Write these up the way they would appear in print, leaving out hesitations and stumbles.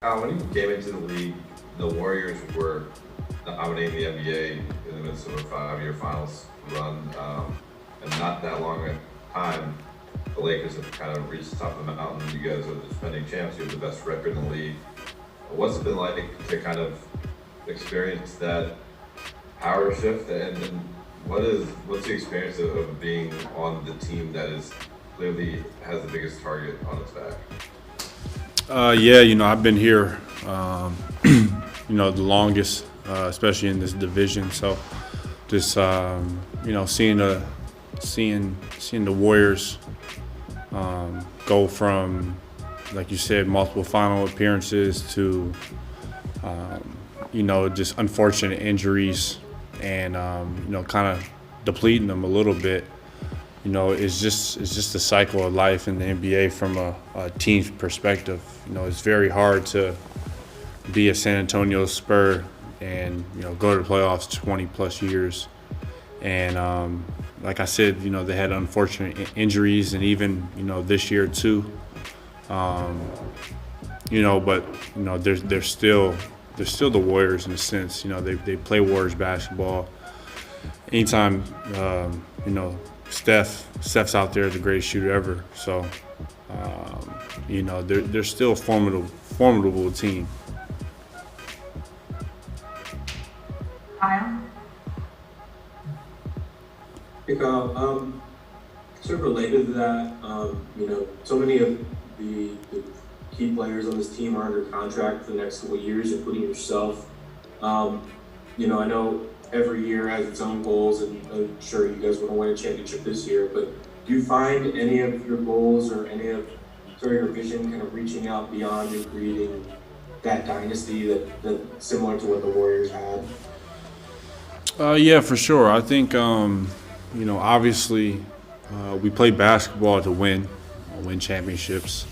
When you came into the league, the Warriors were dominating the NBA in the midst of a 5-year finals run, and not that long a time, the Lakers have kind of reached the top of the mountain. You guys are the defending champs. You have the best record in the league. What's it been like to kind of experience that power shift, and what's the experience of being on the team that is clearly has the biggest target on its back? Yeah, I've been here, the longest, especially in this division. So, just seeing the Warriors go from, like you said, multiple final appearances to, just unfortunate injuries and kind of depleting them a little bit. It's just a cycle of life in the NBA from a team's perspective. It's very hard to be a San Antonio Spur and go to the playoffs 20 plus years. And like I said, they had unfortunate injuries, and even this year too. But they're still the Warriors in a sense. They play Warriors basketball. Anytime Steph's out there, the greatest shooter ever. So, they're still a formidable team. Kyle? Hey Kyle, sort of related to that, so many of the key players on this team are under contract for the next couple of years, including yourself. I know every year has its own goals, and I'm sure you guys want to win a championship this year, but do you find any of your goals or any of sort of your vision kind of reaching out beyond and creating that dynasty that similar to what the Warriors had? Yeah, for sure. I think, obviously we play basketball to win championships.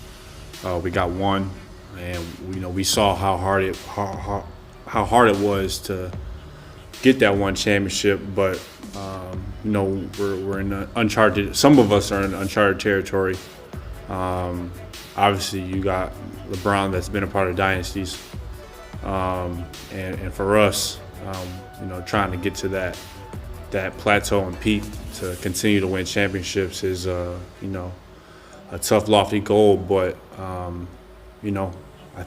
We got one, and we saw how hard it was to get that one championship, but we're in uncharted. Some of us are in uncharted territory. Obviously, you got LeBron that's been a part of dynasties, and for us, trying to get to that plateau and peak to continue to win championships is a tough, lofty goal. But I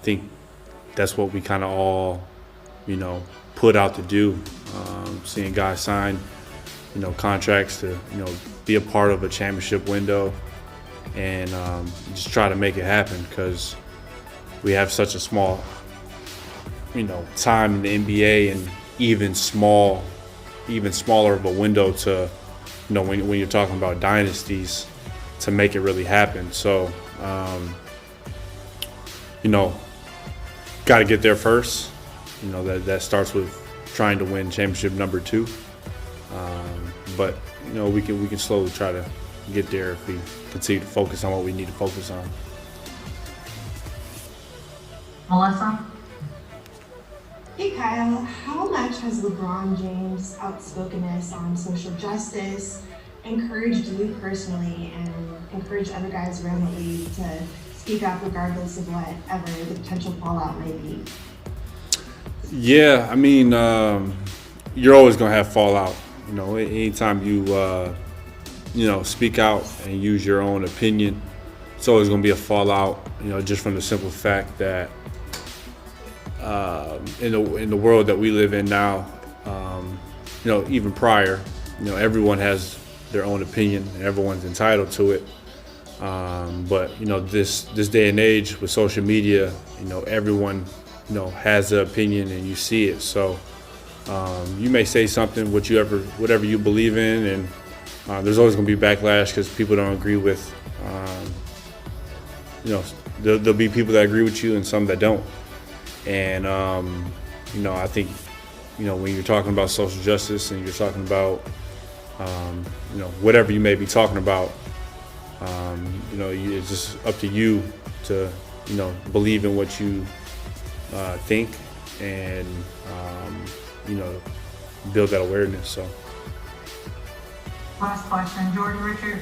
think that's what we kind of all put out to do. Seeing guys sign contracts to be a part of a championship window, and just try to make it happen, because we have such a small time in the NBA, and even smaller of a window to when you're talking about dynasties to make it really happen. So got to get there first. That starts with trying to win championship number 2. But we can slowly try to get there if we continue to focus on what we need to focus on. Melissa? Hey Kyle, how much has LeBron James' outspokenness on social justice encouraged you personally and encouraged other guys around the league to speak up regardless of whatever the potential fallout may be? Yeah, I mean, you're always gonna have fallout. Anytime you speak out and use your own opinion, it's always gonna be a fallout. Just from the simple fact that in the world that we live in now, even prior, everyone has their own opinion and everyone's entitled to it. But this day and age with social media, everyone has an opinion and you see it. So you may say something whatever you believe in, and there's always going to be backlash because people don't agree with. There'll be people that agree with you and some that don't. And I think when you're talking about social justice and you're talking about whatever you may be talking about, it's just up to you to believe in what you think, and build that awareness. So, Last question, Jordan Richard.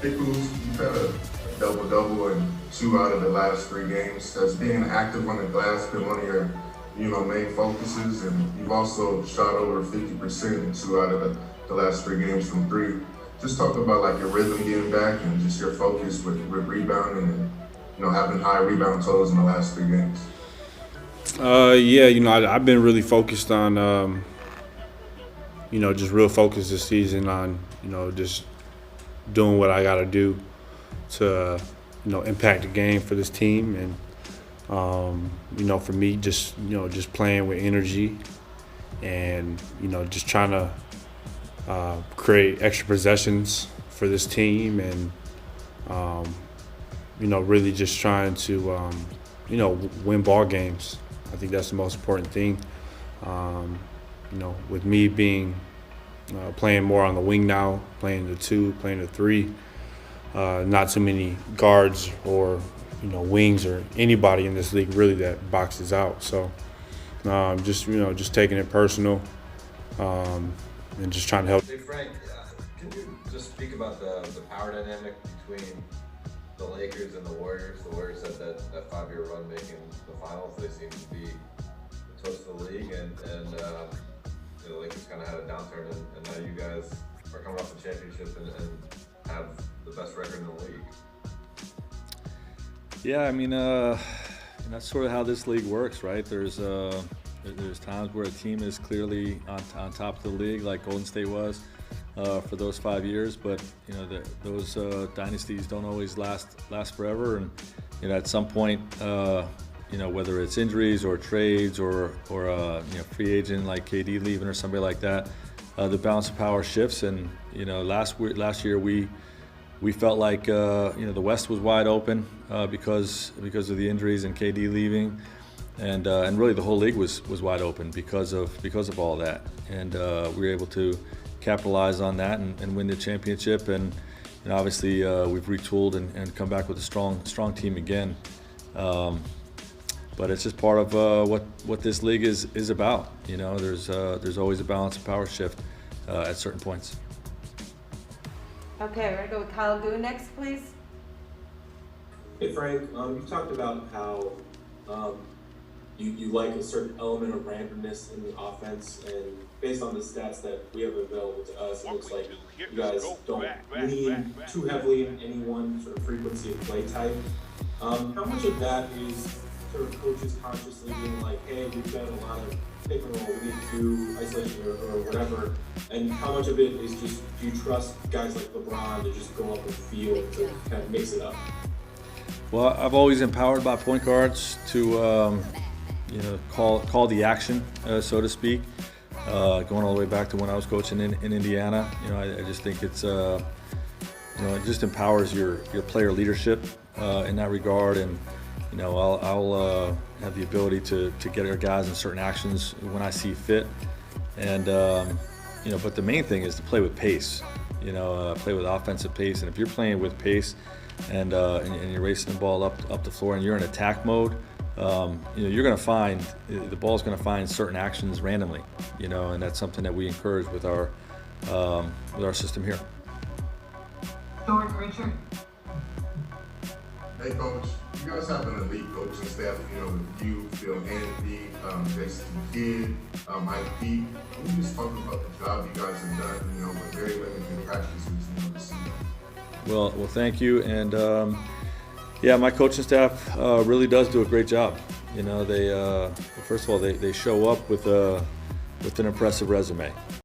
Hey, Kuz, you've had a double-double in 2 out of the last 3 games. Has being active on the glass been one of your, main focuses? And you've also shot over 50% in 2 out of the last 3 games from 3. Just talk about like your rhythm getting back and just your focus with rebounding and, having high rebound totals in the last 3 games. Yeah, I've been really focused on, just real focused this season on, just doing what I got to do to, impact the game for this team. And, for me, just playing with energy and, just trying to create extra possessions for this team and, really just trying to, win ball games. I think that's the most important thing. With me being playing more on the wing now, playing the 2, playing the 3, not too many guards or wings or anybody in this league really that boxes out. So just taking it personal and just trying to help. Hey Frank, can you just speak about the power dynamic between the Lakers and the Warriors? The Warriors had that 5-year run making the finals. They seem to be the toast of the league, and the Lakers kind of had a downturn, and now you guys are coming off the championship and have the best record in the league. Yeah, I mean, that's sort of how this league works, right? There's times where a team is clearly on top of the league, like Golden State was for those 5 years, but those dynasties don't always last forever, and at some point, whether it's injuries or trades or free agent like KD leaving or somebody like that, the balance of power shifts. And last year we felt like the West was wide open because of the injuries and KD leaving, and really the whole league was wide open because of all that, and we were able to capitalize on that and win the championship. And obviously we've retooled and come back with a strong team again. But it's just part of what this league is about. There's always a balance of power shift at certain points. Okay, we're gonna go with Kyle Gu next, please. Hey Frank, you talked about how you like a certain element of randomness in the offense, and based on the stats that we have available to us, it looks like you guys don't lean too heavily in any one sort of frequency of play type. How much of that is sort of coaches consciously being like, hey, we've got a lot of pick and roll, we need to do isolation or whatever, and how much of it is just, do you trust guys like LeBron to just go up the field to kind of mix it up? Well, I've always empowered my point guards to call the action, so to speak. Going all the way back to when I was coaching in Indiana, I just think it's it just empowers your player leadership in that regard. And I'll have the ability to get our guys in certain actions when I see fit. And but the main thing is to play with pace. Play with offensive pace. And if you're playing with pace and you're racing the ball up the floor and you're in attack mode, you're going to find the ball's going to find certain actions randomly. And that's something that we encourage with our system here. George Richard. Hey coach, you guys have an elite coaching staff, with you, Phil Handy, Jason Kidd, Mike Pete. Can you just talk about the job you guys have done, with very limited practices, this season? Well, thank you. And my coaching staff really does do a great job. They first of all, they show up with an impressive resume.